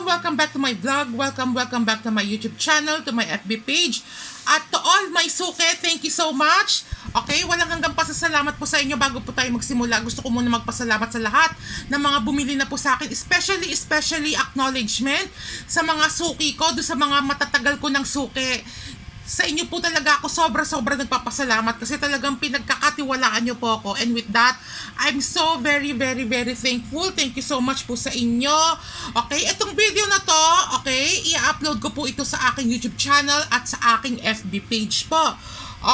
welcome back to my vlog. Welcome back to my YouTube channel, to my FB page. At to all my suke, thank you so much. Okay, walang hanggang pasasalamat po sa inyo bago po tayo magsimula. Gusto ko muna magpasalamat sa lahat ng mga bumili na po sa akin, especially acknowledgement sa mga suki ko, do sa mga matatagal ko ng suki. Sa inyo po talaga ako sobra nagpapasalamat kasi talagang pinagkakatiwalaan nyo po ako, and with that, I'm so very thankful. Thank you so much po sa inyo. Okay, itong video na to, okay, i-upload ko po ito sa aking YouTube channel at sa aking FB page po.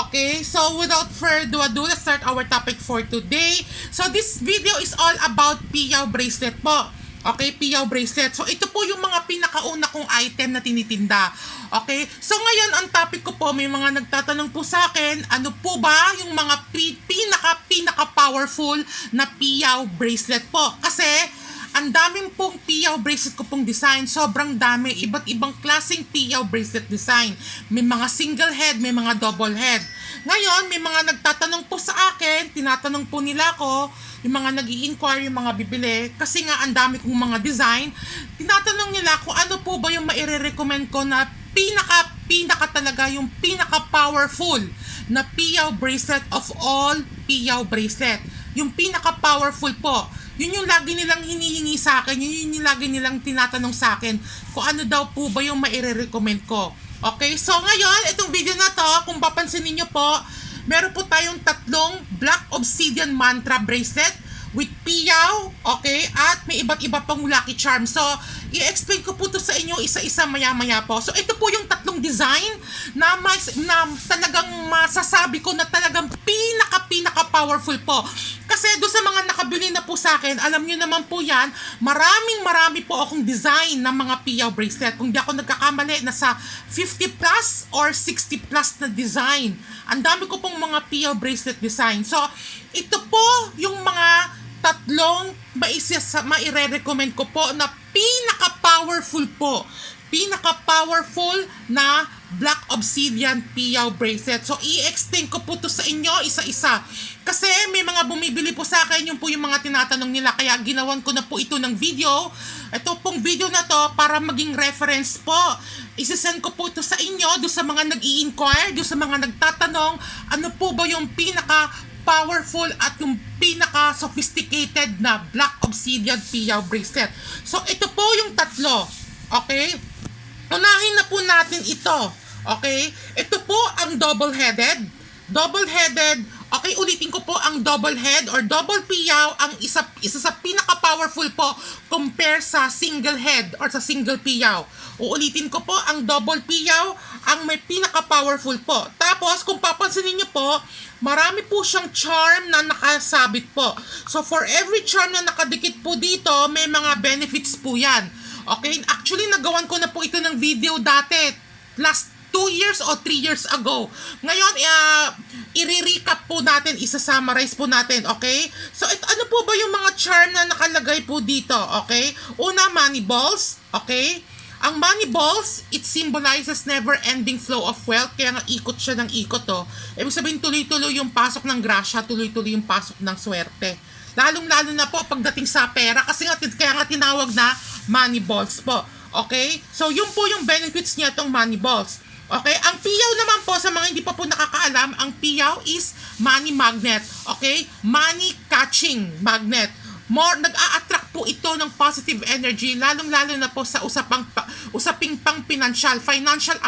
Okay, so without further ado, let's start our topic for today. So this video is all about piyaw bracelet po. Okay, piyaw bracelet. So ito po yung mga pinakauna kong item na tinitinda. Okay, so ngayon ang topic ko po, may mga nagtatanong po sa akin, ano po ba yung mga pinaka powerful na piyaw bracelet po? Kasi ang daming pong piyaw bracelet ko pong design, sobrang dami, iba't ibang klaseng piyaw bracelet design. May mga single head, may mga double head. Ngayon, may mga nagtatanong po sa akin, tinatanong po nila ako, yung mga nag-i-inquire, yung mga bibili, kasi nga ang dami kong mga design, tinatanong nila kung ano po ba yung maire-recommend ko na pinaka talaga, yung pinaka-powerful na piyaw bracelet of all piyaw bracelet. Yung pinaka-powerful po. Yun yung lagi nilang hinihingi sa akin, yun yung lagi nilang tinatanong sa akin kung ano daw po ba yung maire-recommend ko. Okay, so ngayon, itong video na to, kung papansinin nyo po, meron po tayong tatlong Black Obsidian Mantra bracelet with piyaw, okay, at may iba't iba pang lucky charm. So, i-explain ko po to sa inyo isa-isa maya-maya po. So, ito po yung tatlong design na talagang masasabi ko na talagang pinaka-powerful po. Kasi doon sa mga nakabili na po sa akin, alam nyo naman po yan, marami po akong design ng mga piyaw bracelet. Kung di ako nagkakamali, nasa 50 plus or 60 plus na design. Ang dami ko pong mga piyaw bracelet design. So, ito po yung mga tatlong maire-recommend ko po na pinaka-powerful po. Pinaka-powerful na Black Obsidian piyaw bracelet. So, i-explain ko po to sa inyo isa-isa. Kasi may mga bumibili po sa akin, yung po yung mga tinatanong nila. Kaya ginawan ko na po ito ng video. Ito pong video na to para maging reference po. Isasend ko po ito sa inyo, doon sa mga nag-i-inquire, doon sa mga nagtatanong, ano po ba yung pinaka-powerful at yung pinaka-sophisticated na Black Obsidian piyaw bracelet. So, ito po yung tatlo. Okay? Unahin na po natin ito. Okay? Ito po ang double-headed. Double-headed. Okay, ulitin ko po, ang double head or double piyaw ang isa sa pinaka-powerful po compare sa single head or sa single piyaw. Uulitin ko po, ang double piyaw ang may pinaka-powerful po. Tapos, kung papansinin niyo po, marami po siyang charm na nakasabit po. So, for every charm na nakadikit po dito, may mga benefits po yan. Okay? Actually, nagawan ko na po ito ng video dati. Last 2 years o 3 years ago. Ngayon, i-recap po natin, isa-summarize po natin, okay? So, ano po ba yung mga charm na nakalagay po dito, okay? Una, money balls, okay? Ang money balls, it symbolizes never-ending flow of wealth, kaya nga ikot siya ng ikot, oh. Ibig sabihin, tuloy-tuloy yung pasok ng grasya, tuloy-tuloy yung pasok ng swerte. Lalong-lalo na po pagdating sa pera, kasi nga, kaya nga tinawag na money balls po, okay? So, yun po yung benefits niya, itong money balls. Okay, ang piyaw naman po, sa mga hindi pa po nakakaalam, ang piyaw is money magnet. Okay, money catching magnet. More, nag-a-attract po ito ng positive energy, lalong-lalo na po sa usaping pang financial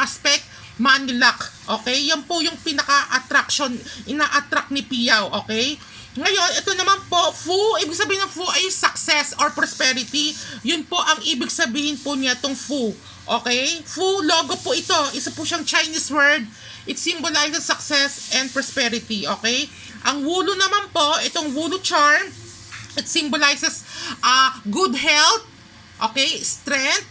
aspect, money luck. Okay, yan po yung pinaka-attraction, ina-attract ni piyaw. Okay, ngayon, ito naman po, Fu, ibig sabihin ng Fu ay success or prosperity. Yun po ang ibig sabihin po niya, itong Fu. Okay? Fu logo po ito. Isa po siyang Chinese word. It symbolizes success and prosperity. Okay? Ang Wulu naman po, itong Wulu charm, it symbolizes good health, okay, strength,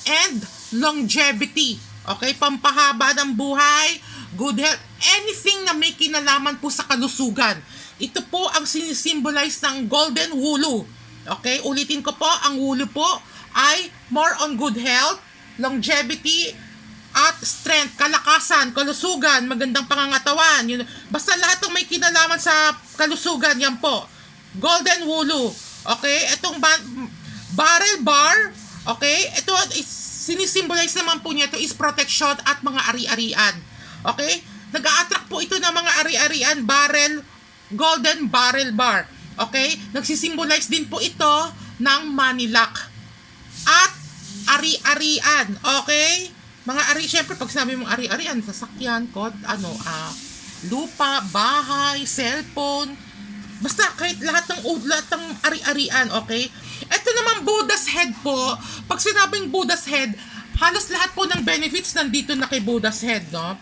and longevity. Okay? Pampahaba ng buhay, good health, anything na may kinalaman po sa kalusugan. Ito po ang sinisimbolize ng Golden Wulu. Okay? Ulitin ko po, ang Wulu po ay more on good health, longevity, at strength, kalakasan, kalusugan, magandang pangangatawan. Yun, basta lahat ng may kinalaman sa kalusugan, yan po. Golden Wulu. Okay? Itong barrel bar, Okay? Ito is sinisimbolize naman po niya ito is protection at mga ari-arian. Okay? Nag-a-attract po ito ng mga ari-arian, barrel, golden barrel bar. Okay? Nagsisimbolize din po ito ng money luck. At ari-arian. Okay? Mga ari, syempre pag sinabi mong ari-arian, sasakyan, lupa, bahay, cellphone, basta kahit lahat ng ari-arian, okay? Ito naman Buddha's head po. Pag sinabing Buddha's head, halos lahat po ng benefits nandito na kay Buddha's head, no?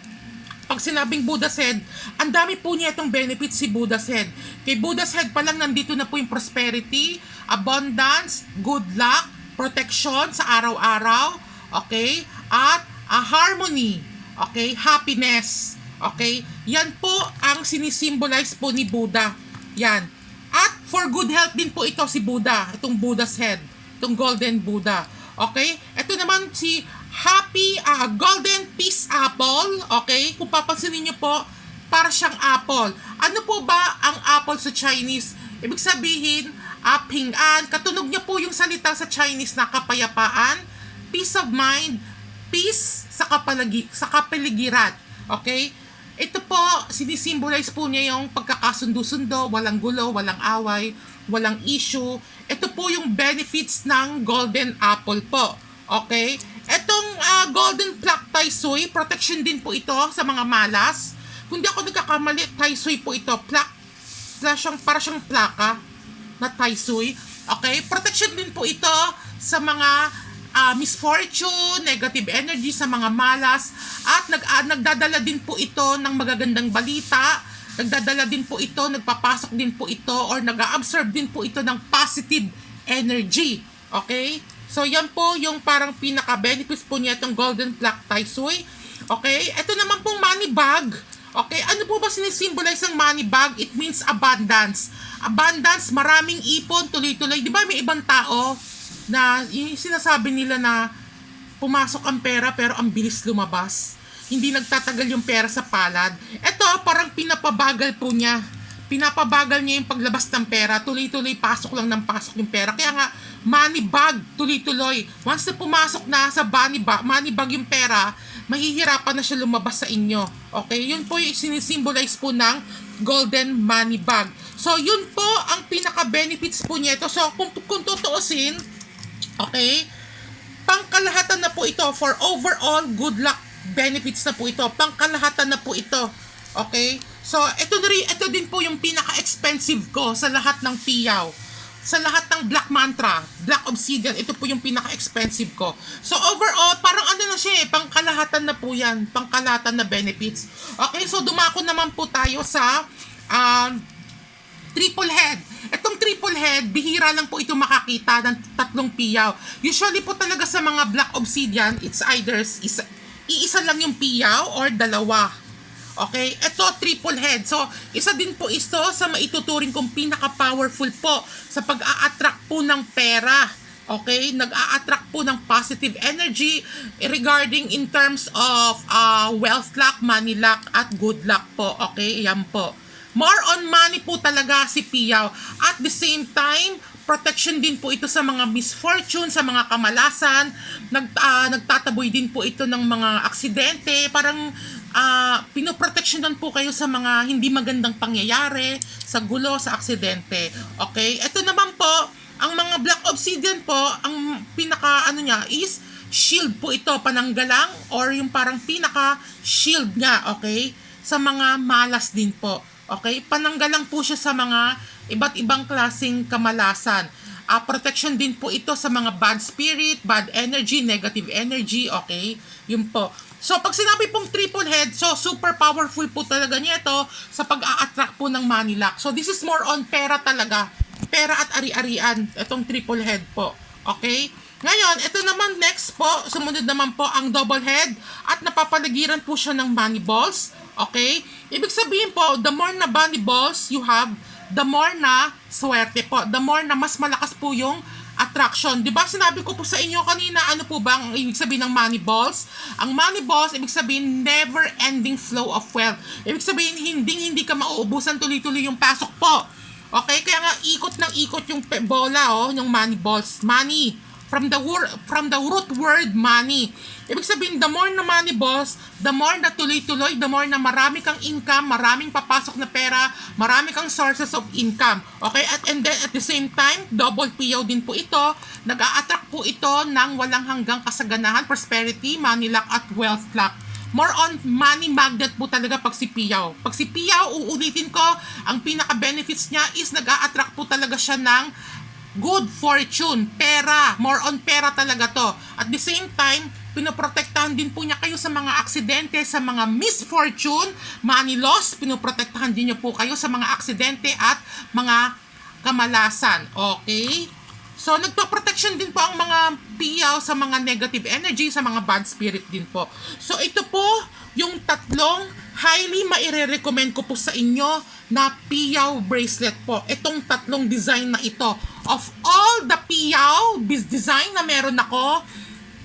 Pag sinabing Buddha's head, ang dami po niya itong benefits si Buddha's head. Kay Buddha's head pa lang nandito na po yung prosperity, abundance, good luck, protection sa araw-araw, okay? At harmony, okay? Happiness, okay? Yan po ang sinisimbolize po ni Buddha. Yan. At for good health din po ito si Buddha, itong Buddha's head, itong golden Buddha. Okay? Ito naman si happy golden peace apple, okay? Kung papansinin niyo po, para siyang apple. Ano po ba ang apple sa Chinese? Ibig sabihin, ping-an. Katunog niya po yung salita sa Chinese na kapayapaan, peace of mind, peace sa kapaligiran. Okay? Ito po, sinisimbolize po niya yung pagkakasundo-sundo, walang gulo, walang away, walang issue. Ito po yung benefits ng golden apple po. Okay? Itong golden plaque tai sui, protection din po ito sa mga malas. Kung di ako nagkakamali, tai sui po ito. Para siyang plaka na tai sui. Okay? Protection din po ito sa mga misfortune, negative energy sa mga malas, at nagdadala din po ito ng magagandang balita, nagdadala din po ito, nagpapasok din po ito, or nag-absorb din po ito ng positive energy. Okay? So, yan po yung parang pinaka-benefits po niya itong golden plaque tai sui. Okay? Ito naman pong money bag. Okay? Ano po ba sinisimbolize ng money bag? It means abundance. Abundance, maraming ipon, tuloy-tuloy. Di ba may ibang tao na yung sinasabi nila na pumasok ang pera pero ang bilis lumabas. Hindi nagtatagal yung pera sa palad. Ito, parang pinapabagal po niya. Pinapabagal niya yung paglabas ng pera. Tuloy-tuloy, pasok lang ng pasok yung pera. Kaya nga, money bag, tuloy-tuloy. Once na pumasok na sa money bag yung pera, mahihirapan na siya lumabas sa inyo. Okay? Yun po yung sinisimbolize po ng golden money bag. So, yun po ang pinaka-benefits po niya ito. So, kung tutuusin, okay, pangkalahatan na po ito for overall good luck benefits na po ito. Pangkalahatan na po ito. Okay? So, ito din po yung pinaka-expensive ko sa lahat ng piyaw. Sa lahat ng black mantra, black obsidian, ito po yung pinaka-expensive ko. So, overall, parang ano na siya pangkalahatan na po yan. Pangkalahatan na benefits. Okay? So, dumako naman po tayo sa triple head. Itong triple head, bihira lang po ito makakita ng tatlong piyaw. Usually po talaga sa mga black obsidian, it's either iisa lang yung piyaw or dalawa. Okay? Ito, triple head. So, isa din po ito sa maituturing kong pinaka-powerful po sa pag-a-attract po ng pera. Okay? Nag-a-attract po ng positive energy regarding in terms of wealth luck, money luck, at good luck po. Okay? Yan po. More on money po talaga si piyaw. At the same time, protection din po ito sa mga misfortune, sa mga kamalasan. Nagtataboy din po ito ng mga aksidente. Parang pinoproteksyonan po kayo sa mga hindi magandang pangyayari, sa gulo, sa aksidente. Okay? Ito naman po, ang mga black obsidian po, ang pinaka niya is shield po ito, pananggalang, or yung parang pinaka shield niya, okay? Sa mga malas din po. Okay? Pananggalang po siya sa mga iba't ibang klaseng kamalasan. Protection din po ito sa mga bad spirit, bad energy, negative energy. Okay? Yun po. So, pag sinabi pong triple head, so super powerful po talaga niya ito sa pag-a-attract po ng money luck. So, this is more on pera talaga. Pera at ari-arian. Itong triple head po. Okay? Ngayon, ito naman next po, sumunod naman po ang double head at napapaligiran po siya ng money balls. Okay? Ibig sabihin po, the more na money balls you have, the more na swerte po. The more na mas malakas po yung attraction. Diba sinabi ko po sa inyo kanina, ano po ba ang ibig sabihin ng money balls? Ang money balls, ibig sabihin never-ending flow of wealth. Ibig sabihin, hindi ka mauubusan, tuloy-tuloy yung pasok po. Okay? Kaya nga, ikot ng ikot yung bola, yung money balls. Money from the root word money. Ibig sabihin, the more na money, boss, the more na tuloy-tuloy, the more na marami kang income, maraming papasok na pera, marami kang sources of income. Okay? And then at the same time, double PO din po ito. Nag-a-attract po ito ng walang hanggang kasaganahan, prosperity, money luck at wealth luck. More on money magnet po talaga pag si Piyaw. Pag si Piyaw, uulitin ko, ang pinaka-benefits niya is nag-a-attract po talaga siya ng good fortune, pera, more on pera talaga to. At the same time, pinoprotektahan din po niya kayo sa mga aksidente, sa mga misfortune, money loss, pinoprotektahan din niya po kayo sa mga aksidente at mga kamalasan. Okay? So, nagpa-protection din po ang mga piyaw sa mga negative energy, sa mga bad spirit din po. So, ito po yung tatlong highly maire-recommend ko po sa inyo na piyaw bracelet po. Itong tatlong design na ito. Of all the piyaw design na meron ako,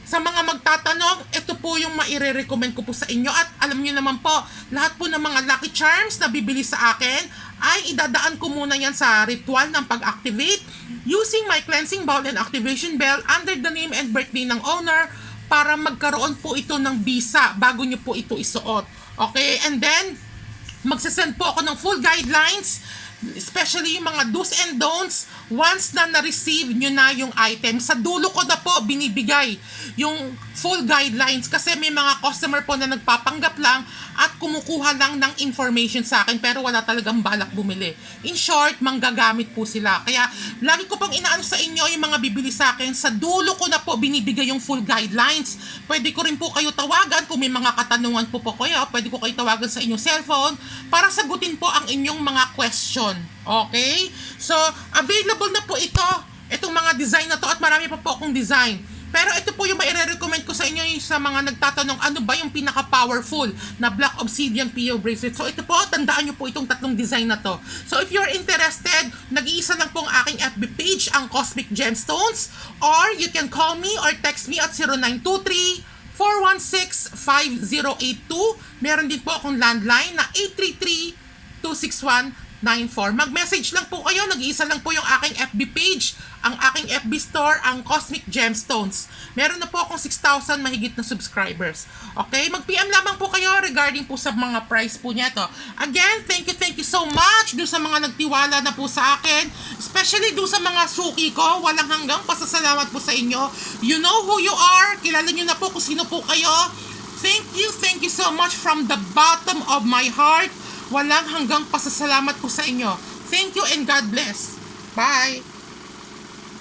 sa mga magtatanong, ito po yung maire-recommend ko po sa inyo. At alam niyo naman po, lahat po ng mga lucky charms na bibili sa akin, ay idadaan ko muna yan sa ritual ng pag-activate using my cleansing bowl and activation bell under the name and birthday ng owner para magkaroon po ito ng visa bago nyo po ito isuot. Okay? And then, magsasend po ako ng full guidelines, especially yung mga do's and don'ts once na na-receive nyo na yung item. Sa dulo ko na po binibigay yung full guidelines kasi may mga customer po na nagpapanggap lang at kumukuha lang ng information sa akin pero wala talagang balak bumili. In short, manggagamit po sila. Kaya lagi ko pang inaano sa inyo yung mga bibili sa akin. Sa dulo ko na po binibigay yung full guidelines. Pwede ko rin po kayo tawagan kung may mga katanungan po kayo. Pwede ko kayo tawagan sa inyong cellphone para sagutin po ang inyong mga question. Okay? So, available na po itong mga design na to at marami pa po akong design. Pero ito po yung maire-recommend ko sa inyo sa mga nagtatanong ano ba yung pinaka-powerful na Black Obsidian PO bracelet. So ito po, tandaan nyo po itong tatlong design na to. So if you're interested, nag-iisa lang po ang aking FB page, ang Cosmic Gemstones, or you can call me or text me at 0923 416-5082. Meron din po akong landline na 833-261-94. Mag-message lang po kayo, nag-iisa lang po yung aking FB page, ang aking FB store, ang Cosmic Gemstones. Meron na po akong 6,000 mahigit na subscribers. Okay? Mag-PM lamang po kayo regarding po sa mga price po niya to. Again, thank you so much doon sa mga nagtiwala na po sa akin. Especially doon sa mga suki ko. Walang hanggang pasasalamat po sa inyo. You know who you are. Kilala nyo na po kung sino po kayo. Thank you so much from the bottom of my heart. Walang hanggang pasasalamat po sa inyo. Thank you and God bless. Bye!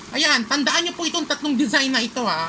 Ayan, tandaan nyo po itong tatlong design na ito ha.